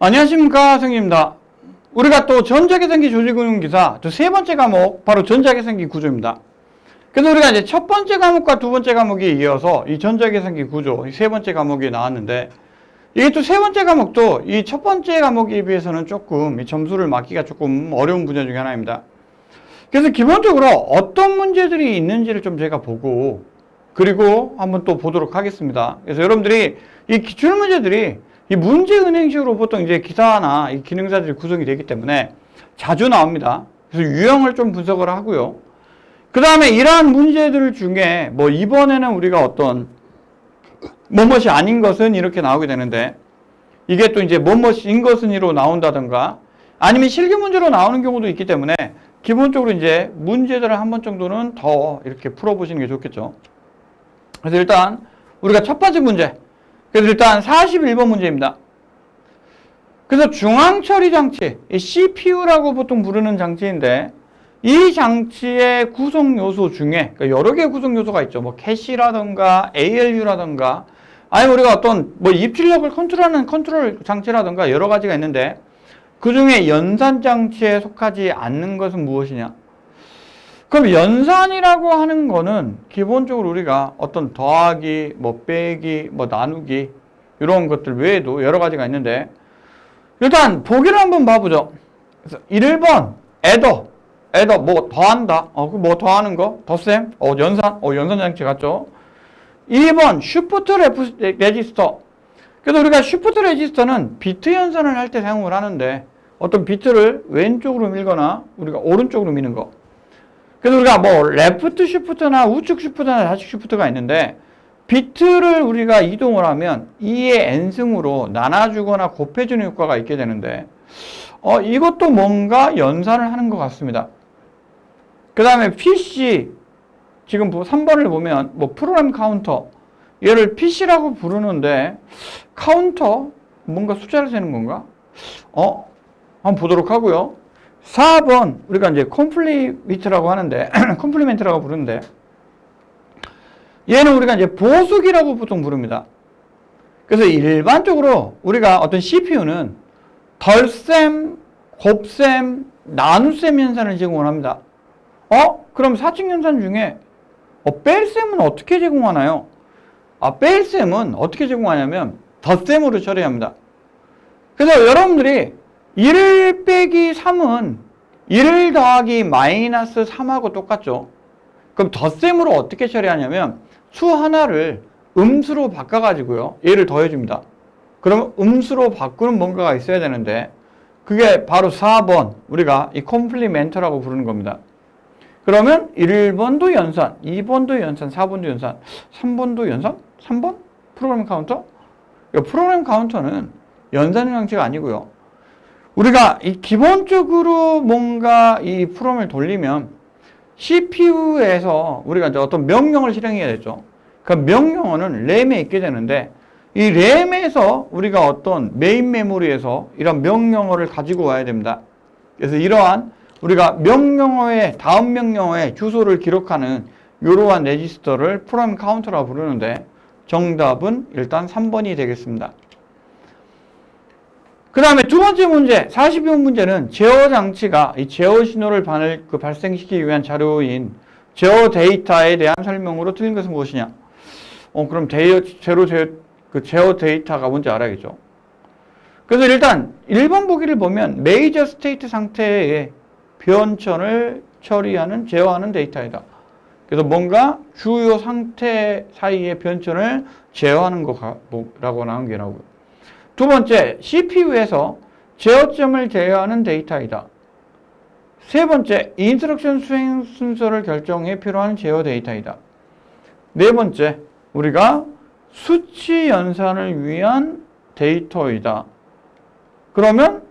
안녕하십니까, 선생님입니다. 우리가 또 전자계산기 조직운용기사 또 세 번째 과목 바로 전자계산기 구조입니다. 그래서 우리가 이제 첫 번째 과목과 두 번째 과목에 이어서 이 전자계산기 구조 이 세 번째 과목이 나왔는데, 이게 또 세 번째 과목도 이 첫 번째 과목에 비해서는 조금 이 점수를 맞기가 조금 어려운 분야 중에 하나입니다. 그래서 기본적으로 어떤 문제들이 있는지를 좀 제가 보고 그리고 한번 또 보도록 하겠습니다. 그래서 여러분들이 이 기출 문제들이 이 문제은행식으로 보통 이제 기사나 이 기능사들이 구성이 되기 때문에 자주 나옵니다. 그래서 유형을 좀 분석을 하고요. 그 다음에 이러한 문제들 중에 뭐 이번에는 우리가 어떤 뭐뭇이 아닌 것은 이렇게 나오게 되는데, 이게 또 이제 뭐뭇인 것은이로 나온다든가 아니면 실기 문제로 나오는 경우도 있기 때문에 기본적으로 이제 문제들을 한 번 정도는 더 이렇게 풀어보시는 게 좋겠죠. 그래서 일단 우리가 첫 번째 문제, 그래서 일단 41번 문제입니다. 그래서 중앙처리장치, CPU라고 보통 부르는 장치인데, 이 장치의 구성요소 중에 그러니까 여러 개의 구성요소가 있죠. 뭐 캐시라든가 ALU라든가 아니면 우리가 어떤 뭐 입출력을 컨트롤하는 컨트롤 장치라든가 여러 가지가 있는데, 그 중에 연산장치에 속하지 않는 것은 무엇이냐? 그럼 연산이라고 하는 거는 기본적으로 우리가 어떤 더하기, 뭐 빼기, 뭐 나누기 이런 것들 외에도 여러 가지가 있는데, 일단 보기를 한번 봐보죠. 그래서 1번 애더 뭐 더한다. 뭐 더하는 거? 덧셈? 연산 장치 같죠? 2번 쉬프트 레지스터. 그래서 우리가 쉬프트 레지스터는 비트 연산을 할 때 사용을 하는데, 어떤 비트를 왼쪽으로 밀거나 우리가 오른쪽으로 미는 거. 그래서 우리가 뭐 레프트 쉬프트나 우측 쉬프트나 좌측 쉬프트가 있는데, 비트를 우리가 이동을 하면 2의 n승으로 나눠주거나 곱해주는 효과가 있게 되는데, 이것도 뭔가 연산을 하는 것 같습니다. 그 다음에 PC, 지금 3번을 보면 뭐 프로그램 카운터, 얘를 PC라고 부르는데 카운터 뭔가 숫자를 세는 건가? 한번 보도록 하고요. 4번 우리가 이제 컴플리멘트라고 하는데 컴플리멘트라고 부르는데, 얘는 우리가 이제 보수기라고 보통 부릅니다. 그래서 일반적으로 우리가 어떤 CPU는 덜셈, 곱셈, 나눗셈 연산을 제공을 합니다. 그럼 사칙 연산 중에 뺄셈은 어떻게 제공하나요? 뺄셈은 어떻게 제공하냐면 덧셈으로 처리합니다. 그래서 여러분들이 1 빼기 3은 1 더하기 마이너스 3하고 똑같죠. 그럼 덧셈으로 어떻게 처리하냐면 수 하나를 음수로 바꿔가지고요, 얘를 더해줍니다. 그러면 음수로 바꾸는 뭔가가 있어야 되는데, 그게 바로 4번 우리가 이 컴플리멘트라고 부르는 겁니다. 그러면 1번도 연산, 2번도 연산, 4번도 연산, 3번도 연산? 3번? 프로그램 카운터? 프로그램 카운터는 연산 장치가 아니고요. 우리가 이 기본적으로 뭔가 이 프로그램을 돌리면 CPU에서 우리가 이제 어떤 명령을 실행해야 되죠. 그 명령어는 램에 있게 되는데, 이 램에서 우리가 어떤 메인 메모리에서 이런 명령어를 가지고 와야 됩니다. 그래서 이러한 우리가 명령어의 다음 명령어의 주소를 기록하는 이러한 레지스터를 프로그램 카운터라고 부르는데, 정답은 일단 3번이 되겠습니다. 그 다음에 두 번째 문제, 42번 문제는 제어 장치가 이 제어 신호를 발생시키기 위한 자료인 제어 데이터에 대한 설명으로 틀린 것은 무엇이냐? 그럼 제어 데이터가 뭔지 알아야겠죠. 그래서 일단 1번 보기를 보면 메이저 스테이트 상태의 변천을 처리하는 제어하는 데이터이다. 그래서 뭔가 주요 상태 사이의 변천을 제어하는 거라고 나온 게 나오고요. 두 번째, CPU에서 제어점을 제어하는 데이터이다. 세 번째, 인스트럭션 수행 순서를 결정해 필요한 제어 데이터이다. 네 번째, 우리가 수치 연산을 위한 데이터이다. 그러면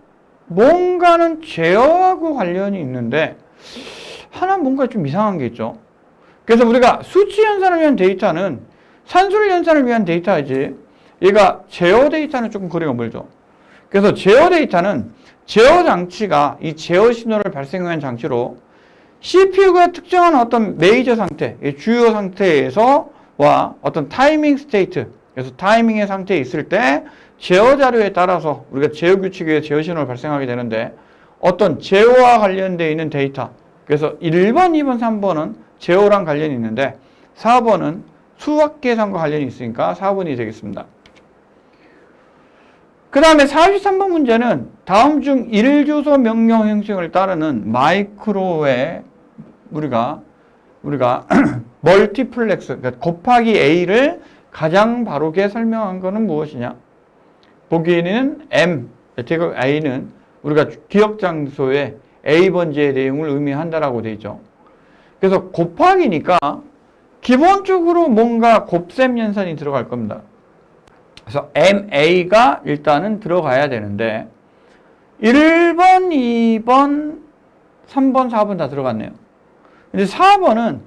뭔가는 제어하고 관련이 있는데 하나 뭔가 좀 이상한 게 있죠. 그래서 우리가 수치 연산을 위한 데이터는 산술 연산을 위한 데이터이지, 얘가 제어 데이터는 조금 거리가 멀죠. 그래서 제어 데이터는 제어 장치가 이 제어 신호를 발생하는 장치로 CPU가 특정한 어떤 메이저 상태, 주요 상태에서와 어떤 타이밍 스테이트, 그래서 타이밍의 상태에 있을 때 제어 자료에 따라서 우리가 제어 규칙에 의해 제어 신호를 발생하게 되는데 어떤 제어와 관련되어 있는 데이터. 그래서 1번, 2번, 3번은 제어랑 관련이 있는데 4번은 수학 계산과 관련이 있으니까 4번이 되겠습니다. 그 다음에 43번 문제는 다음 중 1주소 명령 형식을 따르는 마이크로의 우리가 멀티플렉스, 그러니까 곱하기 A를 가장 바르게 설명한 것은 무엇이냐? 보기에는 M, 제곱 A는 우리가 기억 장소에 A번지의 내용을 의미한다라고 되어 있죠. 그래서 곱하기니까 기본적으로 뭔가 곱셈 연산이 들어갈 겁니다. 그래서 MA가 일단은 들어가야 되는데 1번, 2번, 3번, 4번 다 들어갔네요. 근데 4번은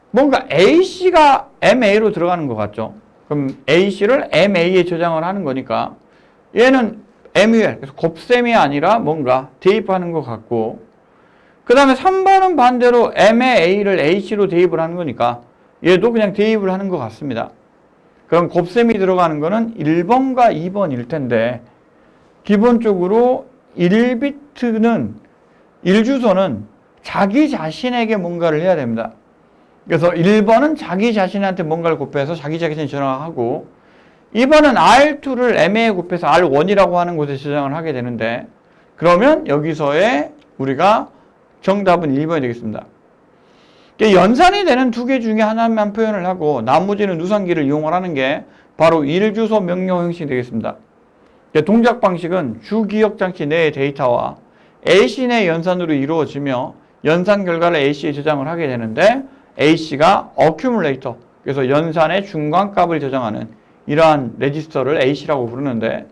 뭔가 AC가 MA로 들어가는 것 같죠. 그럼 AC를 MA에 저장을 하는 거니까 얘는 MUL, 그래서 곱셈이 아니라 뭔가 대입하는 것 같고 그 다음에 3번은 반대로 M의 A를 AC로 대입을 하는 거니까 얘도 그냥 대입을 하는 것 같습니다. 그럼 곱셈이 들어가는 거는 1번과 2번일 텐데 기본적으로 1비트는 1주소는 자기 자신에게 뭔가를 해야 됩니다. 그래서 1번은 자기 자신한테 뭔가를 곱해서 자기 자신이 저장하고 2번은 R2를 M에 곱해서 R1이라고 하는 곳에 저장을 하게 되는데 그러면 여기서의 우리가 정답은 1번이 되겠습니다. 연산이 되는 두 개 중에 하나만 표현을 하고 나머지는 누상기를 이용을 하는 게 바로 1주소 명령 형식이 되겠습니다. 동작 방식은 주기억장치 내의 데이터와 AC 내 연산으로 이루어지며 연산 결과를 AC에 저장을 하게 되는데 AC가 어큐뮬레이터, 그래서 연산의 중간값을 저장하는 이러한 레지스터를 AC라고 부르는데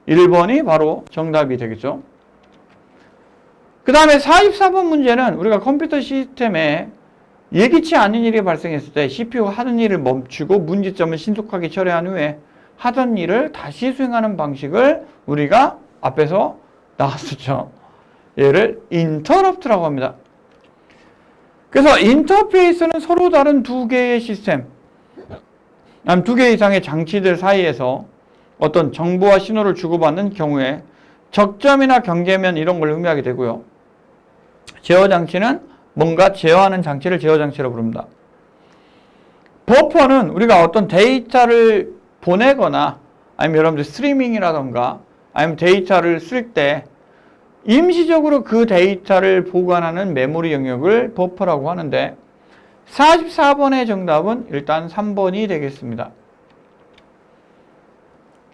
1번이 바로 정답이 되겠죠. 그 다음에 44번 문제는 우리가 컴퓨터 시스템에 예기치 않은 일이 발생했을 때 CPU가 하던 일을 멈추고 문제점을 신속하게 처리한 후에 하던 일을 다시 수행하는 방식을 우리가 앞에서 나왔었죠. 얘를 인터럽트라고 합니다. 그래서 인터페이스는 서로 다른 두 개의 시스템, 두 개 이상의 장치들 사이에서 어떤 정보와 신호를 주고받는 경우에 적점이나 경계면 이런 걸 의미하게 되고요. 제어 장치는 뭔가 제어하는 장치를 제어 장치라고 부릅니다. 버퍼는 우리가 어떤 데이터를 보내거나 아니면 여러분들 스트리밍이라던가 아니면 데이터를 쓸 때 임시적으로 그 데이터를 보관하는 메모리 영역을 버퍼라고 하는데 44번의 정답은 일단 3번이 되겠습니다.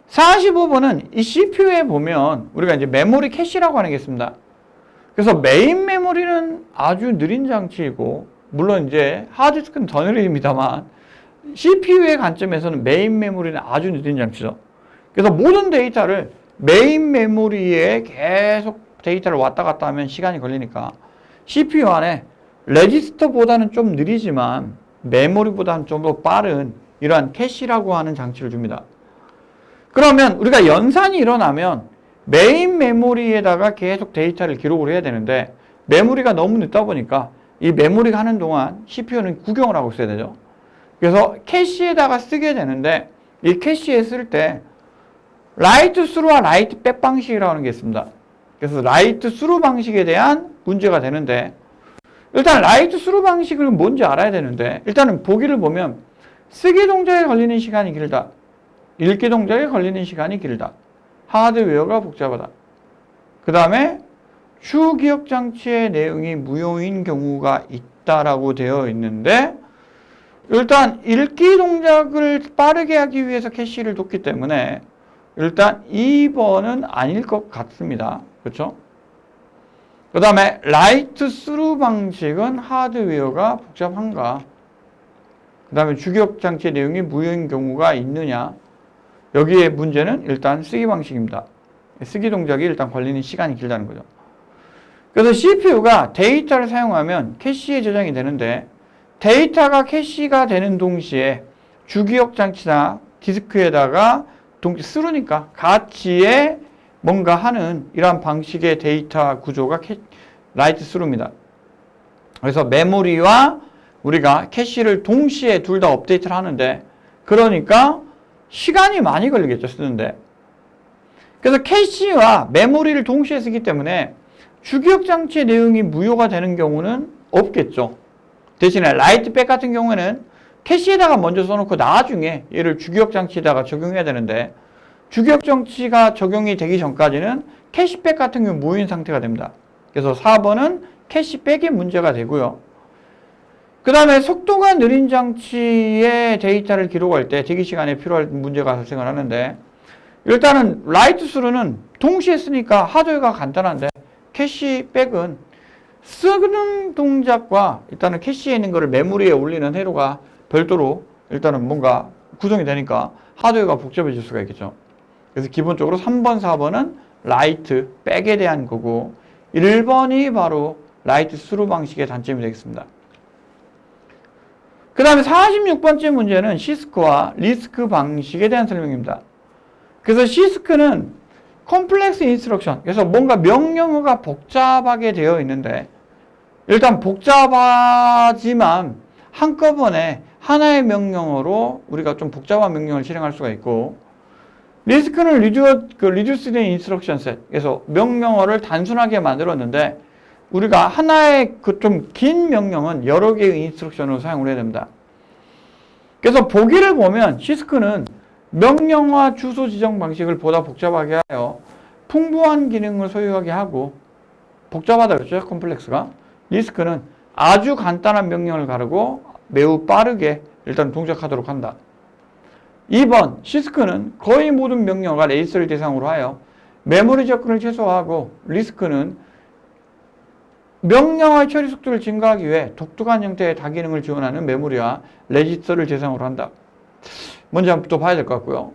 45번은 이 CPU에 보면 우리가 이제 메모리 캐시라고 하는 게 있습니다. 그래서 메인 메모리는 아주 느린 장치이고 물론 이제 하드디스크는 더 느립니다만 CPU의 관점에서는 메인 메모리는 아주 느린 장치죠. 그래서 모든 데이터를 메인 메모리에 계속 데이터를 왔다 갔다 하면 시간이 걸리니까 CPU 안에 레지스터보다는 좀 느리지만 메모리보다는 좀 더 빠른 이러한 캐시라고 하는 장치를 줍니다. 그러면 우리가 연산이 일어나면 메인 메모리에다가 계속 데이터를 기록을 해야 되는데 메모리가 너무 늦다 보니까 이 메모리가 하는 동안 CPU는 구경을 하고 있어야 되죠. 그래서 캐시에다가 쓰게 되는데 이 캐시에 쓸 때 라이트 스루와 라이트 백 방식이라고 하는 게 있습니다. 그래서 라이트 스루 방식에 대한 문제가 되는데 일단 라이트 스루 방식을 뭔지 알아야 되는데 일단은 보기를 보면 쓰기 동작에 걸리는 시간이 길다. 읽기 동작에 걸리는 시간이 길다. 하드웨어가 복잡하다. 그 다음에 주기억장치의 내용이 무효인 경우가 있다라고 되어 있는데 일단 읽기 동작을 빠르게 하기 위해서 캐시를 뒀기 때문에 일단 2번은 아닐 것 같습니다. 그렇죠? 그 다음에 라이트 스루 방식은 하드웨어가 복잡한가? 그 다음에 주기억장치의 내용이 무효인 경우가 있느냐? 여기에 문제는 일단 쓰기 방식입니다. 쓰기 동작이 일단 걸리는 시간이 길다는 거죠. 그래서 CPU가 데이터를 사용하면 캐시에 저장이 되는데 데이터가 캐시가 되는 동시에 주기억장치나 디스크에다가 스루니까 같이 뭔가 하는 이러한 방식의 데이터 구조가 라이트 스루입니다. 그래서 메모리와 우리가 캐시를 동시에 둘 다 업데이트를 하는데 그러니까 시간이 많이 걸리겠죠, 쓰는데. 그래서 캐시와 메모리를 동시에 쓰기 때문에 주기억 장치의 내용이 무효가 되는 경우는 없겠죠. 대신에 라이트백 같은 경우에는 캐시에다가 먼저 써놓고 나중에 얘를 주기억 장치에다가 적용해야 되는데, 주기억 장치가 적용이 되기 전까지는 캐시백 같은 경우 무효인 상태가 됩니다. 그래서 4번은 캐시백이 문제가 되고요. 그 다음에 속도가 느린 장치의 데이터를 기록할 때 대기시간에 필요할 문제가 발생을 하는데, 일단은 라이트스루는 동시에 쓰니까 하드웨어가 간단한데, 캐시백은 쓰는 동작과 일단은 캐시에 있는 거를 메모리에 올리는 회로가 별도로 일단은 뭔가 구성이 되니까 하드웨어가 복잡해질 수가 있겠죠. 그래서 기본적으로 3번, 4번은 라이트, 백에 대한 거고, 1번이 바로 라이트 스루 방식의 단점이 되겠습니다. 그 다음에 46번째 문제는 시스크와 리스크 방식에 대한 설명입니다. 그래서 시스크는 컴플렉스 인스트럭션, 그래서 뭔가 명령어가 복잡하게 되어 있는데, 일단 복잡하지만 한꺼번에 하나의 명령어로 우리가 좀 복잡한 명령을 실행할 수가 있고, 리스크는 리듀스드 인스트럭션 셋, 그래서 명령어를 단순하게 만들었는데 우리가 하나의 그 좀 긴 명령은 여러 개의 인스트럭션으로 사용을 해야 됩니다. 그래서 보기를 보면 시스크는 명령어 주소 지정 방식을 보다 복잡하게 하여 풍부한 기능을 소유하게 하고, 복잡하다 그랬죠, 컴플렉스가. 리스크는 아주 간단한 명령을 가르고 매우 빠르게 일단 동작하도록 한다. 2번, 시스크는 거의 모든 명령어가 레지스터를 대상으로 하여 메모리 접근을 최소화하고, 리스크는 명령어의 처리 속도를 증가하기 위해 독특한 형태의 다기능을 지원하는 메모리와 레지스터를 대상으로 한다. 먼저 한번 또 봐야 될 것 같고요.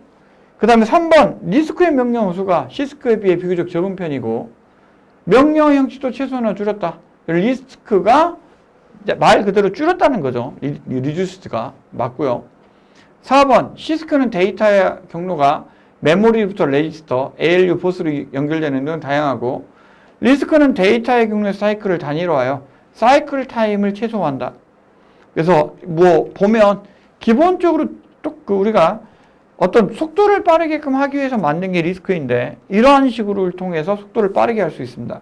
그 다음에 3번, 리스크의 명령어 수가 시스크에 비해 비교적 적은 편이고, 명령어 형식도 최소한으로 줄였다. 리스크가 말 그대로 줄였다는 거죠. 리듀스드가 맞고요. 4번, 시스크는 데이터의 경로가 메모리부터 레지스터, ALU, 보스로 연결되는 등 다양하고, 리스크는 데이터의 경로의 사이클을 단위로하여 사이클 타임을 최소화한다. 그래서 뭐 보면 기본적으로 또 우리가 어떤 속도를 빠르게끔 하기 위해서 만든 게 리스크인데, 이러한 식으로를 통해서 속도를 빠르게 할 수 있습니다.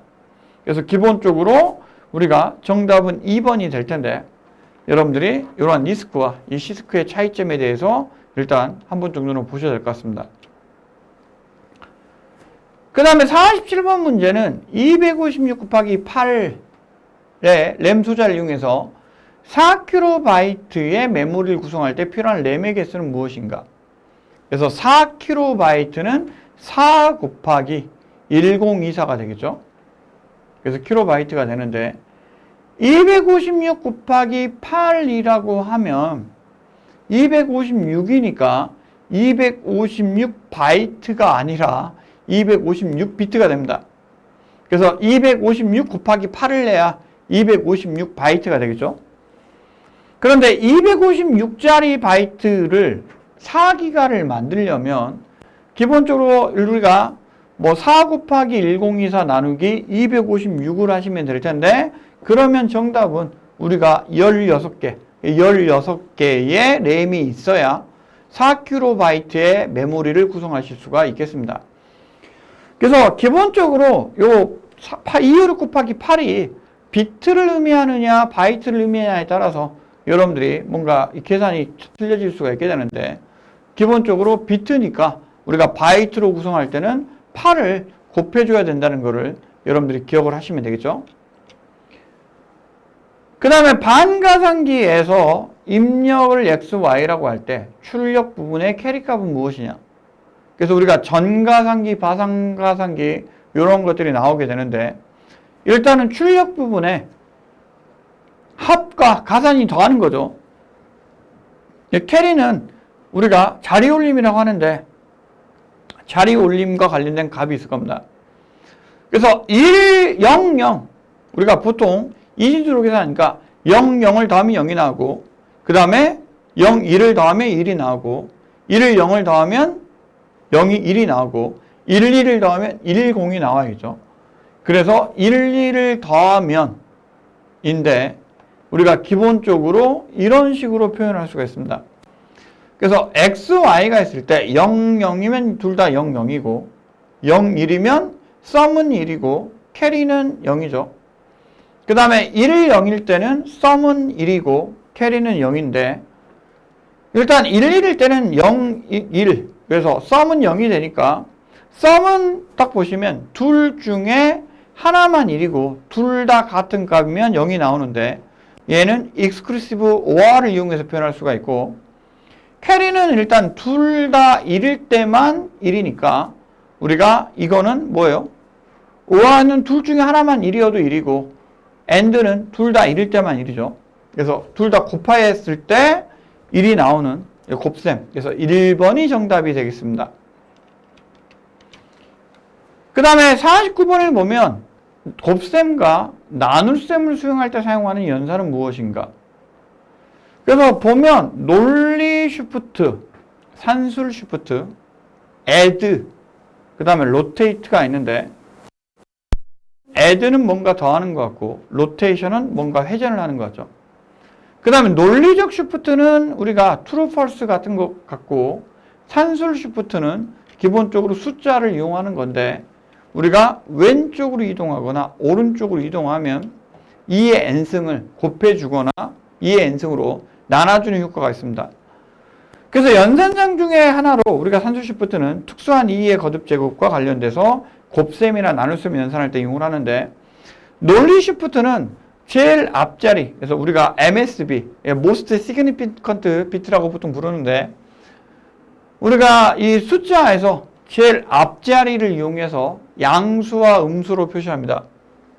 그래서 기본적으로 우리가 정답은 2번이 될 텐데, 여러분들이 이러한 리스크와 이 시스크의 차이점에 대해서 일단 한 번 정도는 보셔야 될 것 같습니다. 그 다음에 47번 문제는 256 곱하기 8의 램 소자를 이용해서 4kB의 메모리를 구성할 때 필요한 램의 개수는 무엇인가? 그래서 4kB는 4 곱하기 1024가 되겠죠. 그래서 킬로바이트가 되는데, 256 곱하기 8이라고 하면 256이니까 256바이트가 아니라 256비트가 됩니다. 그래서 256 곱하기 8을 내야 256바이트가 되겠죠. 그런데 256짜리 바이트를 4기가를 만들려면 기본적으로 우리가 뭐 4 곱하기 1024 나누기 256을 하시면 될 텐데, 그러면 정답은 우리가 16개의 램이 있어야 4kB의 메모리를 구성하실 수가 있겠습니다. 그래서 기본적으로 요 256 곱하기 8이 비트를 의미하느냐 바이트를 의미하느냐에 따라서 여러분들이 뭔가 이 계산이 틀려질 수가 있게 되는데, 기본적으로 비트니까 우리가 바이트로 구성할 때는 8을 곱해줘야 된다는 것을 여러분들이 기억을 하시면 되겠죠. 그 다음에 반가상기에서 입력을 XY라고 할 때 출력 부분의 캐리값은 무엇이냐. 그래서 우리가 전가상기, 바상가상기 이런 것들이 나오게 되는데, 일단은 출력 부분에 합과 가산이 더하는 거죠. 캐리는 우리가 자리올림이라고 하는데, 자리올림과 관련된 값이 있을 겁니다. 그래서 1, 0, 0 우리가 보통 이진수로 계산하니까 0, 0을 더하면 0이 나오고, 그 다음에 0, 1을 더하면 1이 나오고, 1을 0을 더하면 0이 1이 나오고, 1, 2를 더하면 1, 0이 나와야죠. 그래서 1, 2를 더하면 인데, 우리가 기본적으로 이런 식으로 표현할 수가 있습니다. 그래서 x, y가 있을 때 0, 0이면 둘 다 0, 0이고 0, 1이면 sum은 1이고 carry는 0이죠. 그 다음에 1, 0일 때는 sum은 1이고 carry는 0인데 일단 1, 1일 때는 0, 1 그래서 sum은 0이 되니까 sum은 딱 보시면 둘 중에 하나만 1이고 둘 다 같은 값이면 0이 나오는데 얘는 exclusive or를 이용해서 표현할 수가 있고 carry는 일단 둘 다 1일 때만 1이니까 우리가 이거는 뭐예요? or는 둘 중에 하나만 1이어도 1이고 and는 둘 다 1일 때만 1이죠. 그래서 둘 다 곱하였을 때 1이 나오는 곱셈. 그래서 1번이 정답이 되겠습니다. 그 다음에 49번을 보면 곱셈과 나눗셈을 수행할 때 사용하는 연산은 무엇인가? 그래서 보면 논리 쉬프트, 산술 쉬프트, add, 그 다음에 rotate가 있는데 add는 뭔가 더하는 것 같고 rotation은 뭔가 회전을 하는 것 같죠. 그 다음에 논리적 쉬프트는 우리가 true, false 같은 것 같고 산술 쉬프트는 기본적으로 숫자를 이용하는 건데 우리가 왼쪽으로 이동하거나 오른쪽으로 이동하면 2의 n승을 곱해주거나 2의 n승으로 나눠주는 효과가 있습니다. 그래서 연산장 중에 하나로 우리가 산술 쉬프트는 특수한 2의 거듭 제곱과 관련돼서 곱셈이나 나눗셈 연산할 때 이용을 하는데 논리 쉬프트는 제일 앞자리, 그래서 우리가 MSB, Most Significant Bit라고 보통 부르는데 우리가 이 숫자에서 제일 앞자리를 이용해서 양수와 음수로 표시합니다.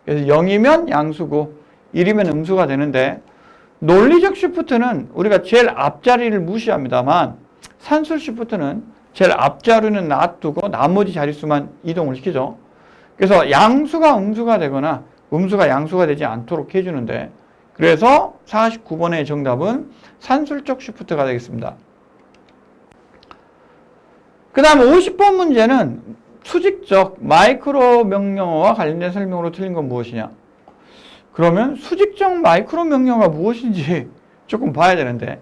그래서 0이면 양수고 1이면 음수가 되는데 논리적 쉬프트는 우리가 제일 앞자리를 무시합니다만 산술 쉬프트는 제일 앞자리는 놔두고 나머지 자릿수만 이동을 시키죠. 그래서 양수가 음수가 되거나 음수가 양수가 되지 않도록 해주는데 그래서 49번의 정답은 산술적 쉬프트가 되겠습니다. 그 다음 50번 문제는 수직적 마이크로 명령어와 관련된 설명으로 틀린 건 무엇이냐? 그러면 수직적 마이크로 명령어가 무엇인지 조금 봐야 되는데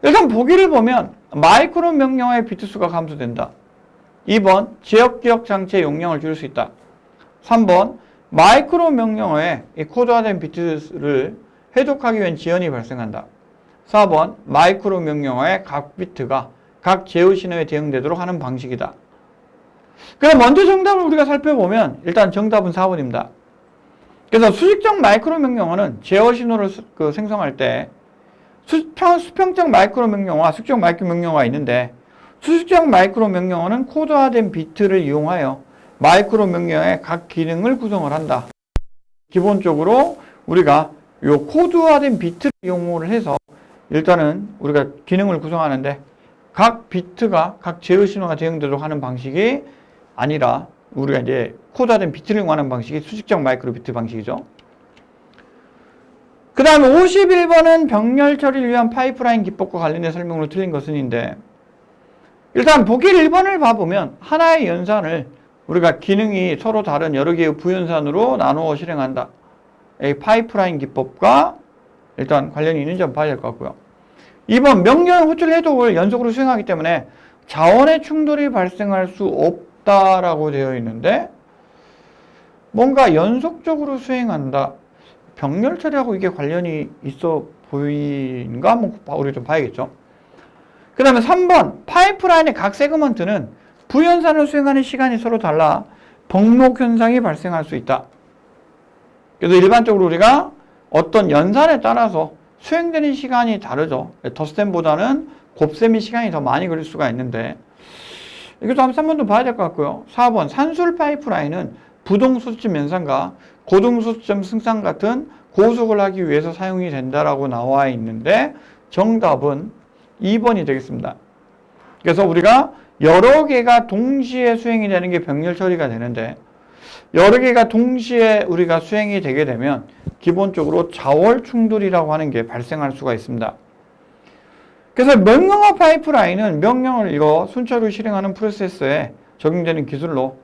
일단 보기를 보면 마이크로 명령어의 비트수가 감소된다. 2번 지역기억 장치의 용량을 줄일 수 있다. 3번 마이크로 명령어의 코드화된 비트를 해독하기 위한 지연이 발생한다. 4번 마이크로 명령어의 각 비트가 각 제어 신호에 대응되도록 하는 방식이다. 그럼 먼저 정답을 우리가 살펴보면 일단 정답은 4번입니다. 그래서 수직적 마이크로 명령어는 제어 신호를 생성할 때 수평적 마이크로 명령어와 수직적 마이크로 명령어가 있는데 수직적 마이크로 명령어는 코드화된 비트를 이용하여 마이크로 명령어의 각 기능을 구성을 한다. 기본적으로 우리가 이 코드화된 비트를 이용을 해서 일단은 우리가 기능을 구성하는데 각 비트가 각 제어 신호가 대응되도록 하는 방식이 아니라 우리가 이제 코드화된 비트를 이용하는 방식이 수직적 마이크로 비트 방식이죠. 그 다음에 51번은 병렬 처리를 위한 파이프라인 기법과 관련된 설명으로 틀린 것은인데 일단 보기 1번을 봐보면 하나의 연산을 우리가 기능이 서로 다른 여러 개의 부연산으로 나누어 실행한다. 이 파이프라인 기법과 일단 관련이 있는지 한번 봐야 될 것 같고요. 2번 명령 호출 해독을 연속으로 수행하기 때문에 자원의 충돌이 발생할 수 없다라고 되어 있는데 뭔가 연속적으로 수행한다. 병렬 처리하고 이게 관련이 있어 보이는가 한번 우리 좀 봐야겠죠. 그 다음에 3번 파이프라인의 각 세그먼트는 부연산을 수행하는 시간이 서로 달라 벅록 현상이 발생할 수 있다. 그래서 일반적으로 우리가 어떤 연산에 따라서 수행되는 시간이 다르죠. 덧셈보다는 곱셈이 시간이 더 많이 걸릴 수가 있는데 이것도 한번 3번도 봐야 될 것 같고요. 4번 산술 파이프라인은 부동소수점 연산과 고동소수점 승산 같은 고속을 하기 위해서 사용이 된다라고 나와 있는데 정답은 2번이 되겠습니다. 그래서 우리가 여러 개가 동시에 수행이 되는 게 병렬 처리가 되는데 여러 개가 동시에 우리가 수행이 되게 되면 기본적으로 자월 충돌이라고 하는 게 발생할 수가 있습니다. 그래서 명령어 파이프라인은 명령을 이거 순차로 실행하는 프로세스에 적용되는 기술로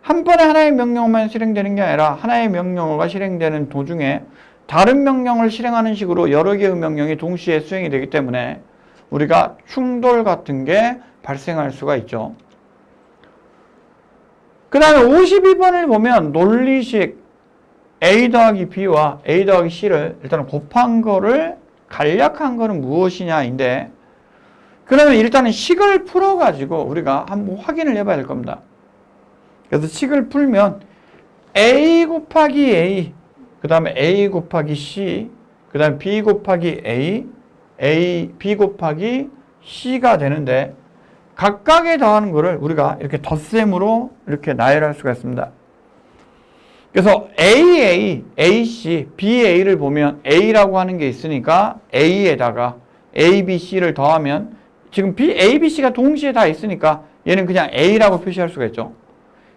한 번에 하나의 명령어만 실행되는 게 아니라 하나의 명령어가 실행되는 도중에 다른 명령을 실행하는 식으로 여러 개의 명령이 동시에 수행이 되기 때문에 우리가 충돌 같은 게 발생할 수가 있죠. 그 다음에 52번을 보면 논리식 A 더하기 B와 A 더하기 C를 일단 곱한 거를 간략한 거는 무엇이냐인데, 그러면 일단은 식을 풀어가지고 우리가 한번 확인을 해봐야 될 겁니다. 그래서 식을 풀면 A 곱하기 A, 그 다음에 A 곱하기 C, 그 다음에 B 곱하기 A, B 곱하기 C가 되는데, 각각에 더하는 거를 우리가 이렇게 덧셈으로 이렇게 나열할 수가 있습니다. 그래서 AA, AC, BA를 보면 A라고 하는 게 있으니까 A에다가 ABC를 더하면 지금 ABC가 동시에 다 있으니까 얘는 그냥 A라고 표시할 수가 있죠.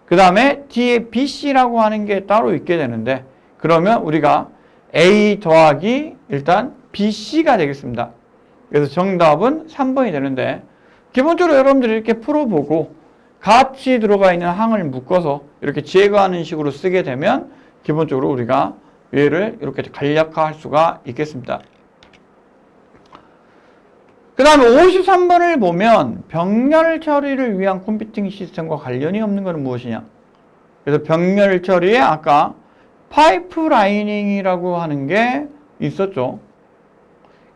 그 다음에 뒤에 BC라고 하는 게 따로 있게 되는데, 그러면 우리가 A 더하기 일단 BC가 되겠습니다. 그래서 정답은 3번이 되는데, 기본적으로 여러분들이 이렇게 풀어보고 같이 들어가 있는 항을 묶어서 이렇게 제거하는 식으로 쓰게 되면 기본적으로 우리가 얘를 이렇게 간략화할 수가 있겠습니다. 그 다음에 53번을 보면 병렬 처리를 위한 컴퓨팅 시스템과 관련이 없는 것은 무엇이냐. 그래서 병렬 처리에 아까 파이프라이닝이라고 하는 게 있었죠.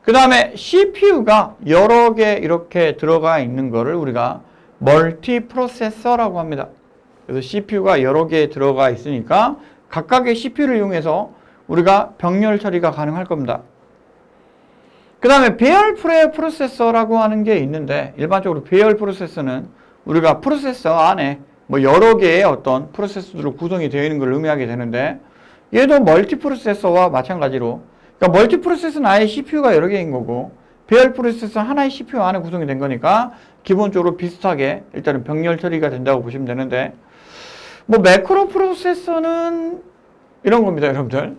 그 다음에 CPU가 여러 개 이렇게 들어가 있는 거를 우리가 멀티 프로세서라고 합니다. 그래서 CPU가 여러 개 들어가 있으니까 각각의 CPU를 이용해서 우리가 병렬 처리가 가능할 겁니다. 그 다음에 배열 프로세서라고 하는 게 있는데, 일반적으로 배열 프로세서는 우리가 프로세서 안에 뭐 여러 개의 어떤 프로세서로 구성이 되어 있는 걸 의미하게 되는데, 얘도 멀티 프로세서와 마찬가지로, 그러니까 멀티 프로세서는 아예 CPU가 여러 개인 거고, 배열 프로세서는 하나의 CPU 안에 구성이 된 거니까 기본적으로 비슷하게 일단은 병렬 처리가 된다고 보시면 되는데, 뭐 매크로 프로세서는 이런 겁니다, 여러분들.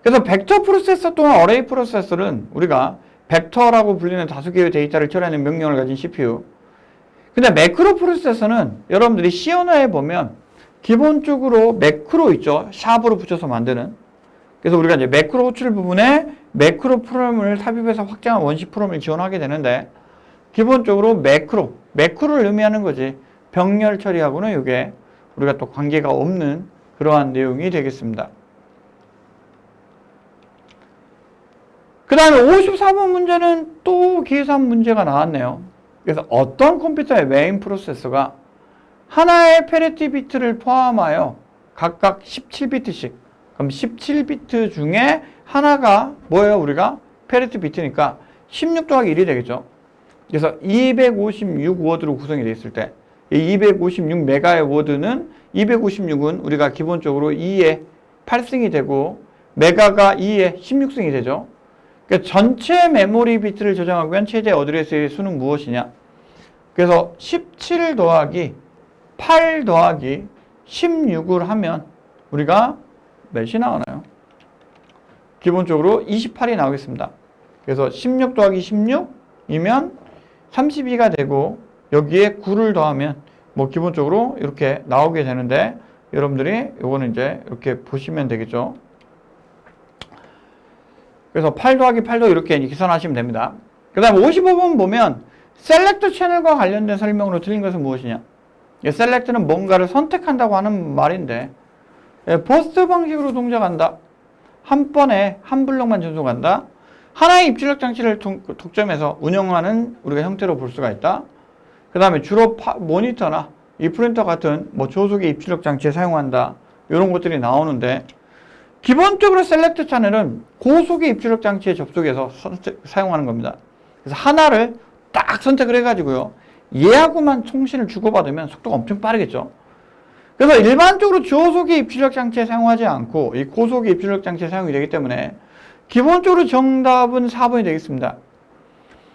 그래서 벡터 프로세서 또는 어레이 프로세서는 우리가 벡터라고 불리는 다수개의 데이터를 처리하는 명령을 가진 CPU. 근데 매크로 프로세서는 여러분들이 C 언어에 보면 기본적으로 매크로 있죠. 샵으로 붙여서 만드는. 그래서 우리가 이제 매크로 호출 부분에 매크로 프로그램을 삽입해서 확장한 원시 프로그램을 지원하게 되는데, 기본적으로 매크로를 의미하는 거지 병렬 처리하고는 이게 우리가 또 관계가 없는 그러한 내용이 되겠습니다. 그 다음에 54번 문제는 또 계산 문제가 나왔네요. 그래서 어떤 컴퓨터의 메인 프로세서가 하나의 페리티 비트를 포함하여 각각 17비트씩, 그럼 17비트 중에 하나가 뭐예요? 우리가 페리티 비트니까 16 더하기 1이 되겠죠. 그래서 256 워드로 구성이 되어 있을 때, 이 256 메가의 워드는 256은 우리가 기본적으로 2의 8승이 되고 메가가 2의 16승이 되죠. 그러니까 전체 메모리 비트를 저장하기 위한 최대 어드레스의 수는 무엇이냐? 그래서 17 더하기 8 더하기 16을 하면 우리가 몇이 나오나요? 기본적으로 28이 나오겠습니다. 그래서 16 더하기 16이면 32가 되고, 여기에 9를 더하면 뭐 기본적으로 이렇게 나오게 되는데, 여러분들이 요거는 이제 이렇게 보시면 되겠죠. 그래서 8 더하기 8도 이렇게 계산하시면 됩니다. 그 다음에 55번 보면 셀렉트 채널과 관련된 설명으로 틀린 것은 무엇이냐? 셀렉트는 뭔가를 선택한다고 하는 말인데, 버스트 방식으로 동작한다. 한 번에 한 블록만 전송한다. 하나의 입출력 장치를 독점해서 운영하는 우리가 형태로 볼 수가 있다. 그 다음에 주로 모니터나 이 프린터 같은 뭐 저속의 입출력 장치에 사용한다. 이런 것들이 나오는데, 기본적으로 셀렉트 채널은 고속의 입출력 장치에 접속해서 사용하는 겁니다. 그래서 하나를 딱 선택을 해가지고요, 얘하고만 통신을 주고받으면 속도가 엄청 빠르겠죠. 그래서 일반적으로 저속의 입출력 장치에 사용하지 않고 이 고속의 입출력 장치에 사용이 되기 때문에 기본적으로 정답은 4번이 되겠습니다.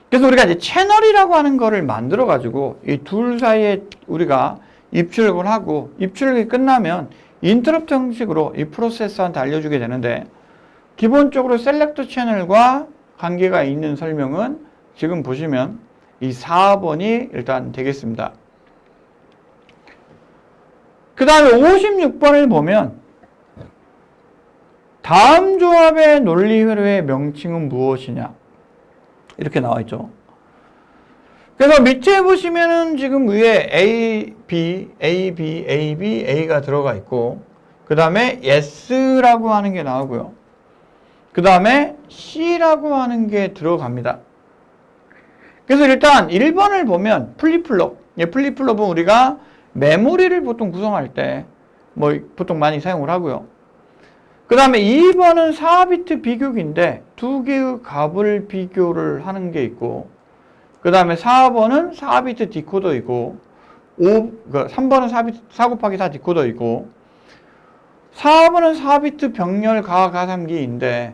그래서 우리가 이제 채널이라고 하는 거를 만들어 가지고 이 둘 사이에 우리가 입출력을 하고, 입출력이 끝나면 인터럽트 형식으로 이 프로세서한테 알려주게 되는데, 기본적으로 셀렉트 채널과 관계가 있는 설명은 지금 보시면 이 4번이 일단 되겠습니다. 그 다음에 56번을 보면 다음 조합의 논리 회로의 명칭은 무엇이냐? 이렇게 나와 있죠. 그래서 밑에 보시면은 지금 위에 A, B, A, B, A, B, A가 들어가 있고, 그 다음에 S라고 하는 게 나오고요. 그 다음에 C라고 하는 게 들어갑니다. 그래서 일단 1번을 보면 플립플롭. 플립플롭은 우리가 메모리를 보통 구성할 때 뭐 보통 많이 사용을 하고요. 그 다음에 2번은 4비트 비교기인데 두 개의 값을 비교를 하는 게 있고, 그 다음에 4번은 4비트 디코더이고, 3번은 4 곱하기 4 디코더이고, 4번은 4비트 병렬 가가삼기인데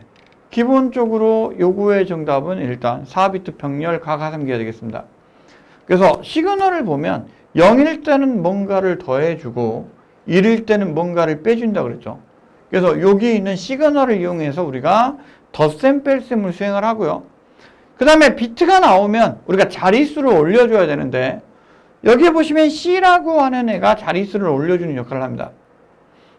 기본적으로 요구의 정답은 일단 4비트 병렬 가가삼기가 되겠습니다. 그래서 시그널을 보면 0일 때는 뭔가를 더해주고 1일 때는 뭔가를 빼준다 그랬죠. 그래서 여기 있는 시그널을 이용해서 우리가 덧셈 뺄셈을 수행을 하고요. 그 다음에 비트가 나오면 우리가 자릿수를 올려줘야 되는데 여기 보시면 C라고 하는 애가 자릿수를 올려주는 역할을 합니다.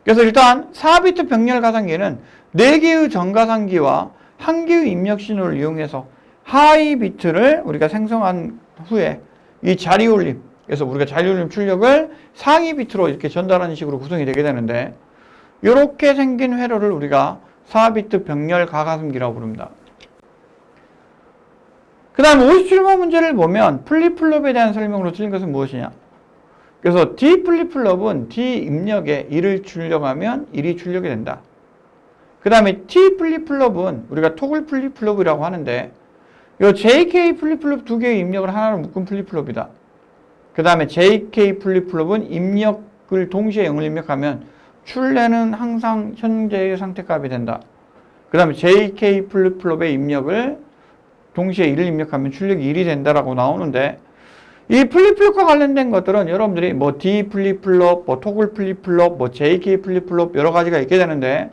그래서 일단 4비트 병렬 가상기는 4개의 정가상기와 1개의 입력 신호를 이용해서 하이 비트를 우리가 생성한 후에 이 자리 올림, 그래서 우리가 자리 올림 출력을 상위 비트로 이렇게 전달하는 식으로 구성이 되게 되는데, 이렇게 생긴 회로를 우리가 4비트 병렬 가가슴기라고 부릅니다. 그 다음 57번 문제를 보면 플립플롭에 대한 설명으로 틀린 것은 무엇이냐. 그래서 D 플립플롭은 D 입력에 1을 출력하면 1이 출력이 된다. 그 다음에 T 플립플롭은 우리가 토글 플립플롭이라고 하는데, 이 JK 플립플롭 두 개의 입력을 하나로 묶은 플립플롭이다. 그 다음에 JK 플립플롭은 입력을 동시에 0을 입력하면 출래는 항상 현재의 상태값이 된다. 그 다음에 JK 플립플롭의 입력을 동시에 1을 입력하면 출력이 1이 된다라고 나오는데, 이 플립플롭과 관련된 것들은 여러분들이 뭐 D 플립플롭, 뭐 토글 플립플롭, 뭐 JK 플립플롭 여러 가지가 있게 되는데,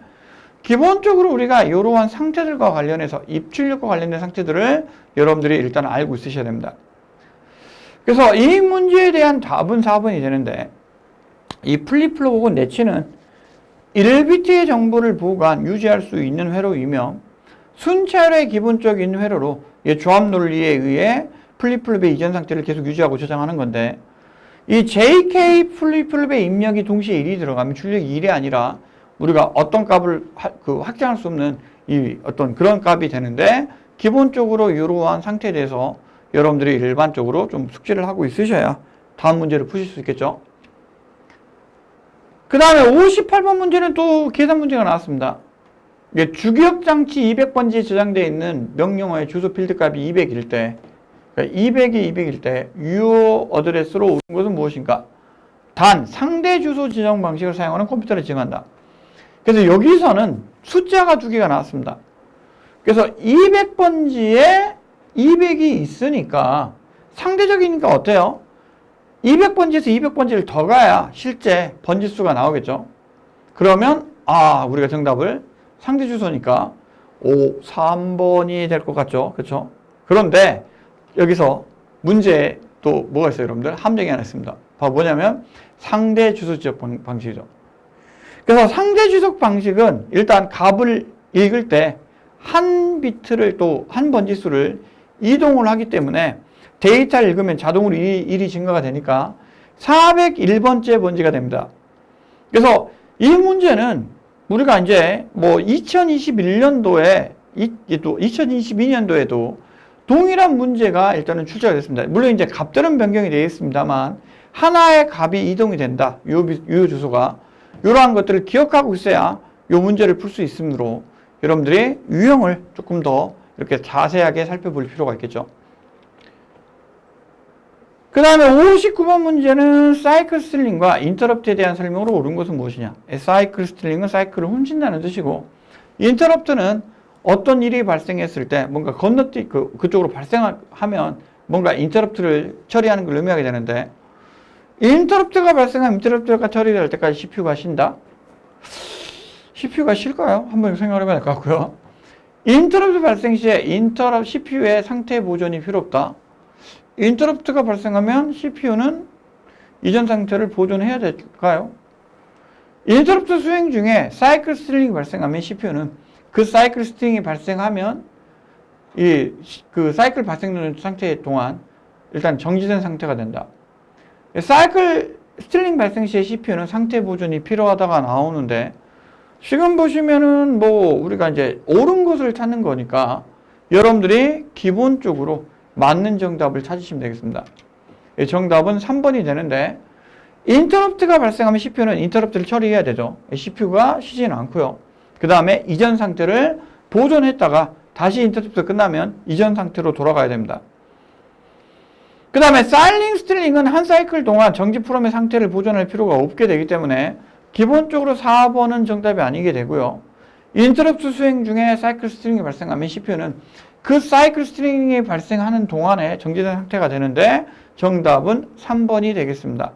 기본적으로 우리가 이러한 상태들과 관련해서 입출력과 관련된 상태들을 여러분들이 일단 알고 있으셔야 됩니다. 그래서 이 문제에 대한 답은 4번이 되는데, 이 플립플롭 혹은 내치는 1비트의 정보를 보관, 유지할 수 있는 회로이며 순차율의 기본적인 회로로 조합 논리에 의해 플립플롭의 이전 상태를 계속 유지하고 저장하는 건데, 이 JK 플립플롭의 입력이 동시에 1이 들어가면 출력이 1이 아니라 우리가 어떤 값을 확정할 수 없는 이 어떤 그런 값이 되는데, 기본적으로 이러한 상태에 대해서 여러분들이 일반적으로 좀 숙지를 하고 있으셔야 다음 문제를 푸실 수 있겠죠. 그 다음에 58번 문제는 또 계산 문제가 나왔습니다. 주기억장치 200번지에 저장되어 있는 명령어의 주소 필드 값이 200일 때, 그러니까 200이 200일 때 유효 어드레스로 오는 것은 무엇인가? 단 상대 주소 지정 방식을 사용하는 컴퓨터를 지정한다. 그래서 여기서는 숫자가 두 개가 나왔습니다. 그래서 200번지에 200이 있으니까 상대적이니까 어때요? 200번지에서 200번지를 더 가야 실제 번지 수가 나오겠죠. 그러면 우리가 정답을 상대 주소니까 3번이 될 것 같죠. 그렇죠? 그런데 여기서 문제에 또 뭐가 있어요, 여러분들? 함정이 하나 있습니다. 바로 뭐냐면 상대 주소 지적 방식이죠. 그래서 상대 주소 방식은 일단 값을 읽을 때 한 비트를 또 한 번지수를 이동을 하기 때문에 데이터를 읽으면 자동으로 1이 증가가 되니까 401번째 번지가 됩니다. 그래서 이 문제는 우리가 이제 뭐 2021년도에 또 2022년도에도 동일한 문제가 일단은 출제가 됐습니다. 물론 이제 값들은 변경이 되어 있습니다만 하나의 값이 이동이 된다. 유효 주소가 이러한 것들을 기억하고 있어야 이 문제를 풀 수 있으므로 여러분들이 유형을 조금 더 이렇게 자세하게 살펴볼 필요가 있겠죠. 그 다음에 59번 문제는 사이클 스틸링과 인터럽트에 대한 설명으로 옳은 것은 무엇이냐. 사이클 스틸링은 사이클을 훔친다는 뜻이고, 인터럽트는 어떤 일이 발생했을 때 뭔가 그쪽으로 발생하면 뭔가 인터럽트를 처리하는 걸 의미하게 되는데, 인터럽트가 발생하면 인터럽트가 처리될 때까지 CPU가 쉰다? CPU가 쉴까요? 한번 생각을 해봐야 될 것 같고요. 인터럽트 발생 시에 CPU의 상태 보존이 필요 없다. 인터럽트가 발생하면 CPU는 이전 상태를 보존해야 될까요? 인터럽트 수행 중에 사이클 스틸링이 발생하면 CPU는 그 사이클 스틸링이 발생하면 그 사이클 발생되는 상태 동안 일단 정지된 상태가 된다. 사이클 스틸링 발생 시에 CPU는 상태 보존이 필요하다가 나오는데, 지금 보시면은 뭐 우리가 이제 옳은 것을 찾는 거니까 여러분들이 기본적으로 맞는 정답을 찾으시면 되겠습니다. 정답은 3번이 되는데, 인터럽트가 발생하면 CPU는 인터럽트를 처리해야 되죠. CPU가 쉬지는 않고요. 그 다음에 이전 상태를 보존했다가 다시 인터럽트 끝나면 이전 상태로 돌아가야 됩니다. 그 다음에 사일링 스틸링은 한 사이클 동안 정지 프롬의 상태를 보존할 필요가 없게 되기 때문에 기본적으로 4번은 정답이 아니게 되고요. 인터럽트 수행 중에 사이클 스틸링이 발생하면 CPU는 그 사이클 스틸링이 발생하는 동안에 정지된 상태가 되는데 정답은 3번이 되겠습니다.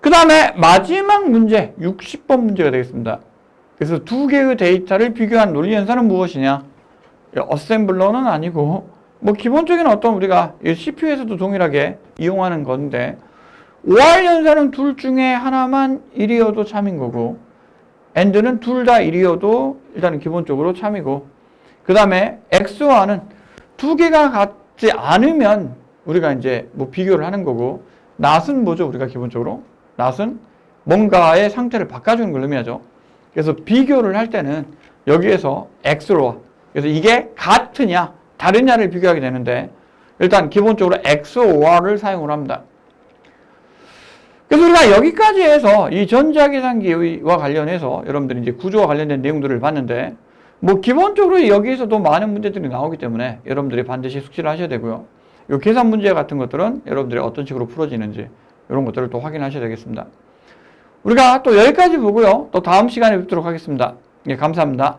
그 다음에 마지막 문제 60번 문제가 되겠습니다. 그래서 두 개의 데이터를 비교한 논리 연산은 무엇이냐? 어셈블러는 아니고 뭐 기본적인 어떤 우리가 CPU에서도 동일하게 이용하는 건데, OR 연산은 둘 중에 하나만 1이어도 참인 거고, AND는 둘 다 1이어도 일단은 기본적으로 참이고, 그 다음에 XOR는 두 개가 같지 않으면 우리가 이제 뭐 비교를 하는 거고, NOT은 뭐죠? 우리가 기본적으로 NOT은 뭔가의 상태를 바꿔주는 걸 의미하죠. 그래서 비교를 할 때는 여기에서 XOR, 그래서 이게 같으냐 다르냐를 비교하게 되는데, 일단 기본적으로 XOR을 사용을 합니다. 그래서 우리가 여기까지 해서 이 전자계산기와 관련해서 여러분들이 이제 구조와 관련된 내용들을 봤는데, 뭐 기본적으로 여기에서도 많은 문제들이 나오기 때문에 여러분들이 반드시 숙지를 하셔야 되고요. 이 계산 문제 같은 것들은 여러분들이 어떤 식으로 풀어지는지 이런 것들을 또 확인하셔야 되겠습니다. 우리가 또 여기까지 보고요. 또 다음 시간에 뵙도록 하겠습니다. 예, 감사합니다.